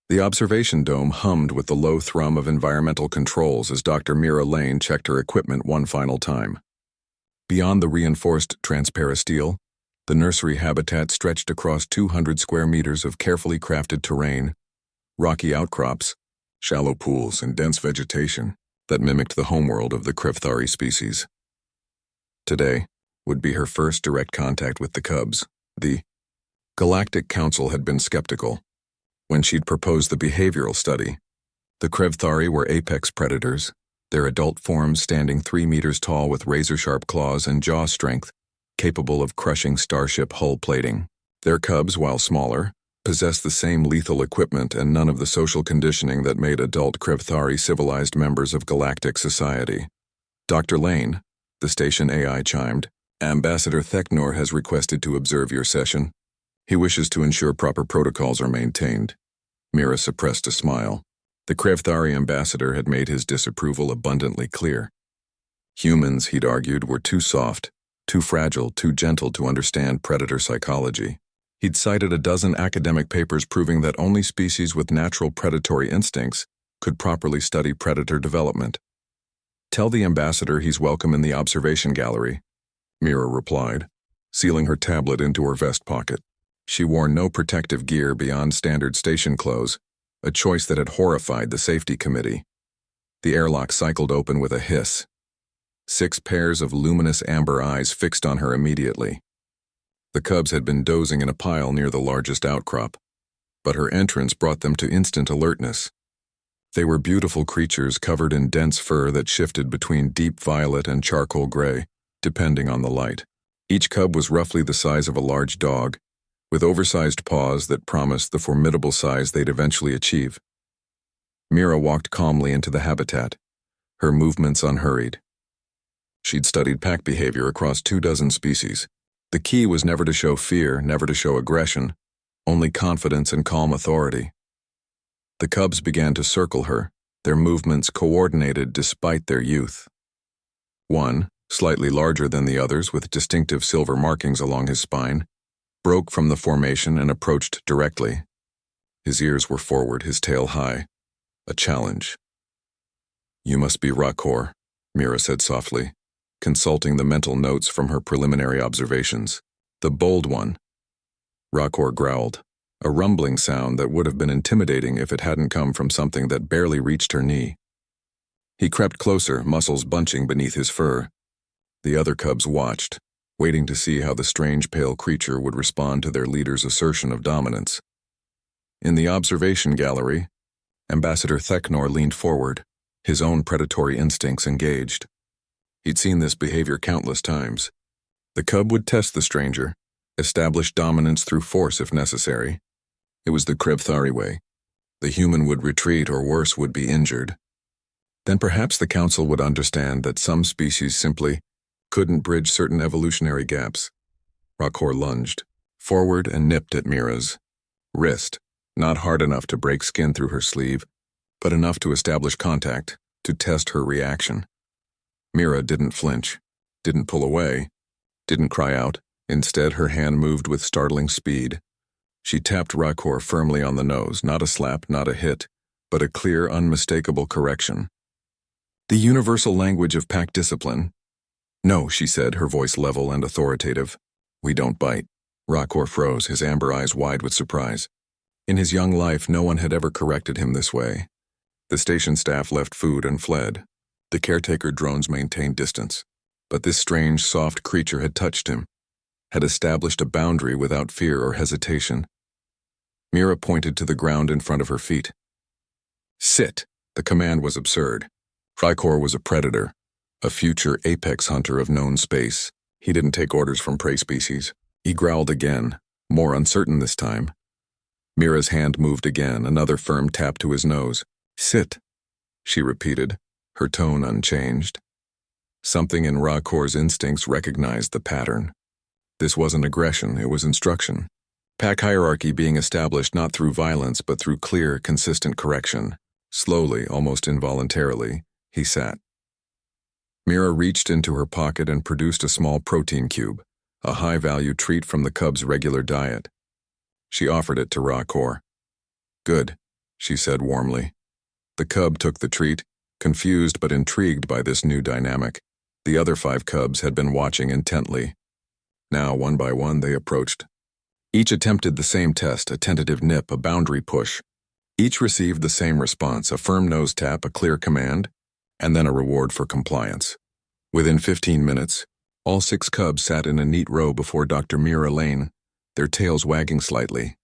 The observation dome hummed with the low thrum of environmental controls as Dr. Mira Lane checked her equipment one final time. Beyond the reinforced transparasteel, the nursery habitat stretched across 200 square meters of carefully crafted terrain, rocky outcrops, shallow pools, and dense vegetation that mimicked the homeworld of the Krevthari species. Today would be her first direct contact with the cubs. The Galactic Council had been skeptical when she'd proposed the behavioral study. The Krevthari were apex predators, their adult forms standing 3 meters tall with razor-sharp claws and jaw strength, capable of crushing starship hull plating. Their cubs, while smaller, possessed the same lethal equipment and none of the social conditioning that made adult Krevthari civilized members of galactic society. Dr. Lane, the station AI chimed, Ambassador Theknor has requested to observe your session. He wishes to ensure proper protocols are maintained. Mira suppressed a smile. The Krevthari ambassador had made his disapproval abundantly clear. Humans, he'd argued, were too soft, too fragile, too gentle to understand predator psychology. He'd cited a dozen academic papers proving that only species with natural predatory instincts could properly study predator development. Tell the ambassador he's welcome in the observation gallery, Mira replied, sealing her tablet into her vest pocket. She wore no protective gear beyond standard station clothes, a choice that had horrified the safety committee. The airlock cycled open with a hiss. 6 pairs of luminous amber eyes fixed on her immediately. The cubs had been dozing in a pile near the largest outcrop, but her entrance brought them to instant alertness. They were beautiful creatures covered in dense fur that shifted between deep violet and charcoal gray, depending on the light. Each cub was roughly the size of a large dog, with oversized paws that promised the formidable size they'd eventually achieve. Mira walked calmly into the habitat, her movements unhurried. She'd studied pack behavior across 24 species. The key was never to show fear, never to show aggression, only confidence and calm authority. The cubs began to circle her, their movements coordinated despite their youth. One, slightly larger than the others with distinctive silver markings along his spine, broke from the formation and approached directly. His ears were forward, his tail high. A challenge. You must be Rakor, Mira said softly, consulting the mental notes from her preliminary observations. The bold one. Rakor growled, a rumbling sound that would have been intimidating if it hadn't come from something that barely reached her knee. He crept closer, muscles bunching beneath his fur. The other cubs watched, waiting to see how the strange pale creature would respond to their leader's assertion of dominance. In the observation gallery, Ambassador Theknor leaned forward, his own predatory instincts engaged. He'd seen this behavior countless times. The cub would test the stranger, establish dominance through force if necessary. It was the Krevthari way. The human would retreat or worse would be injured. Then perhaps the council would understand that some species simply couldn't bridge certain evolutionary gaps. Rakor lunged forward and nipped at Mira's wrist, not hard enough to break skin through her sleeve, but enough to establish contact, to test her reaction. Mira didn't flinch, didn't pull away, didn't cry out. Instead, her hand moved with startling speed. She tapped Rakor firmly on the nose, not a slap, not a hit, but a clear, unmistakable correction. The universal language of pack discipline. No, she said, her voice level and authoritative. We don't bite. Rakor froze, his amber eyes wide with surprise. In his young life, no one had ever corrected him this way. The station staff left food and fled. The caretaker drones maintained distance. But this strange, soft creature had touched him, had established a boundary without fear or hesitation. Mira pointed to the ground in front of her feet. Sit! The command was absurd. Rakor was a predator, a future apex hunter of known space. He didn't take orders from prey species. He growled again, more uncertain this time. Mira's hand moved again, another firm tap to his nose. Sit, she repeated, her tone unchanged. Something in Rakor's instincts recognized the pattern. This wasn't aggression, it was instruction. Pack hierarchy being established not through violence but through clear, consistent correction. Slowly, almost involuntarily, he sat. Mira reached into her pocket and produced a small protein cube, a high-value treat from the cub's regular diet. She offered it to Rakor. Good, she said warmly. The cub took the treat, confused but intrigued by this new dynamic. The other 5 cubs had been watching intently. Now, one by one, they approached. Each attempted the same test, a tentative nip, a boundary push. Each received the same response, a firm nose tap, a clear command, and then a reward for compliance. Within 15 minutes, all 6 cubs sat in a neat row before Dr. Mira Lane, their tails wagging slightly,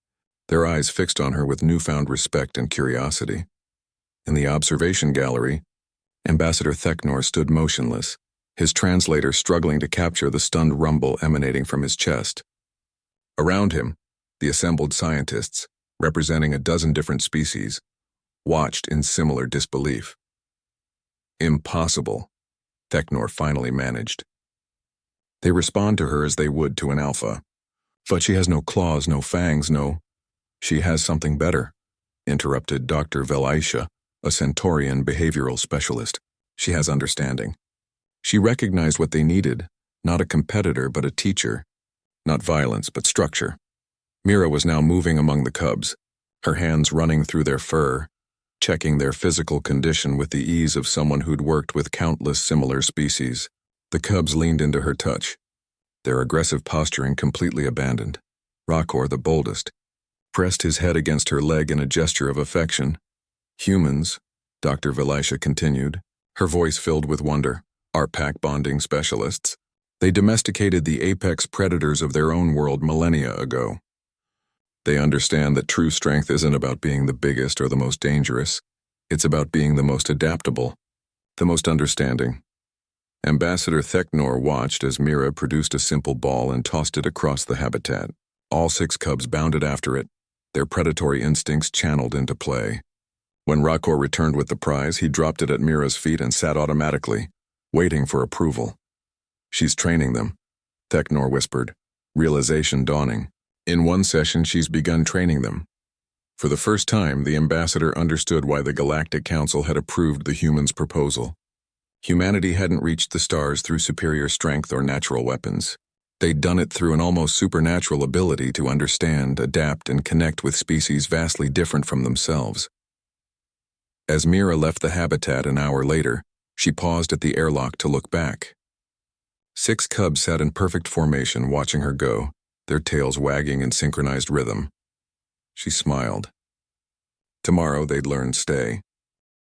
their eyes fixed on her with newfound respect and curiosity. In the observation gallery, Ambassador Theknor stood motionless, his translator struggling to capture the stunned rumble emanating from his chest. Around him, the assembled scientists, representing a dozen different species, watched in similar disbelief. Impossible, Theknor finally managed. They respond to her as they would to an alpha. But she has no claws, no fangs, no... She has something better, interrupted Dr. Velaisha, a Centaurian behavioral specialist. She has understanding. She recognized what they needed, not a competitor but a teacher. Not violence but structure. Mira was now moving among the cubs, her hands running through their fur, checking their physical condition with the ease of someone who'd worked with countless similar species. The cubs leaned into her touch, their aggressive posturing completely abandoned. Rakor, the boldest, pressed his head against her leg in a gesture of affection. Humans, Dr. Velaisha continued, her voice filled with wonder, are pack bonding specialists. They domesticated the apex predators of their own world millennia ago. They understand that true strength isn't about being the biggest or the most dangerous. It's about being the most adaptable, the most understanding. Ambassador Theknor watched as Mira produced a simple ball and tossed it across the habitat. All 6 cubs bounded after it, their predatory instincts channeled into play. When Rakor returned with the prize, he dropped it at Mira's feet and sat automatically, waiting for approval. She's training them, Theknor whispered, realization dawning. In one session, she's begun training them. For the first time, the ambassador understood why the Galactic Council had approved the humans' proposal. Humanity hadn't reached the stars through superior strength or natural weapons. They'd done it through an almost supernatural ability to understand, adapt, and connect with species vastly different from themselves. As Mira left the habitat an hour later, she paused at the airlock to look back. 6 cubs sat in perfect formation watching her go, their tails wagging in synchronized rhythm. She smiled. Tomorrow they'd learn stay.